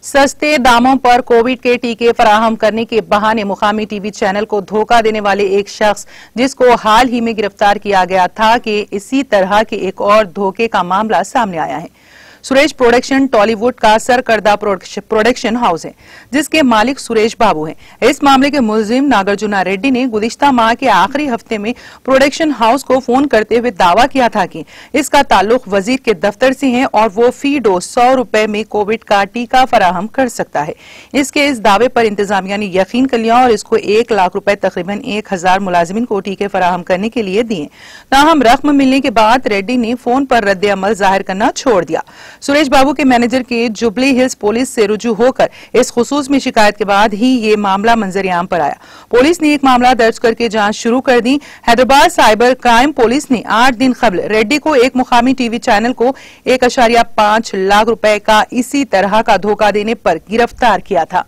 सस्ते दामों पर कोविड के टीके फराहम करने के बहाने मुकामी टीवी चैनल को धोखा देने वाले एक शख्स जिसको हाल ही में गिरफ्तार किया गया था कि इसी तरह के एक और धोखे का मामला सामने आया है। सुरेश प्रोडक्शन टॉलीवुड का सरकर्दा प्रोडक्शन हाउस है जिसके मालिक सुरेश बाबू हैं। इस मामले के मुलजिम नागार्जुना रेड्डी ने गुज़िश्ता माह के आखिरी हफ्ते में प्रोडक्शन हाउस को फोन करते हुए दावा किया था कि इसका ताल्लुक वजीर के दफ्तर से है और वो फी डोज 100 रुपए में कोविड का टीका फराहम कर सकता है। इसके इस दावे पर इंतजामिया ने यकीन कर लिया और इसको 1 लाख रुपए तकरीबन 1000 मुलाजिमिन को टीके फराहम करने के लिए दिए। ताहम रकम मिलने के बाद रेड्डी ने फोन पर रद्द अमल जाहिर करना छोड़ दिया। सुरेश बाबू के मैनेजर के जुबली हिल्स पुलिस से रुजू होकर इस खुसूस में शिकायत के बाद ही ये मामला मंजर-ए-आम पर आया। पुलिस ने एक मामला दर्ज करके जांच शुरू कर दी। हैदराबाद साइबर क्राइम पुलिस ने 8 दिन कबल रेड्डी को एक मुकामी टीवी चैनल को 1.5 लाख रुपए का इसी तरह का धोखा देने पर गिरफ्तार किया था।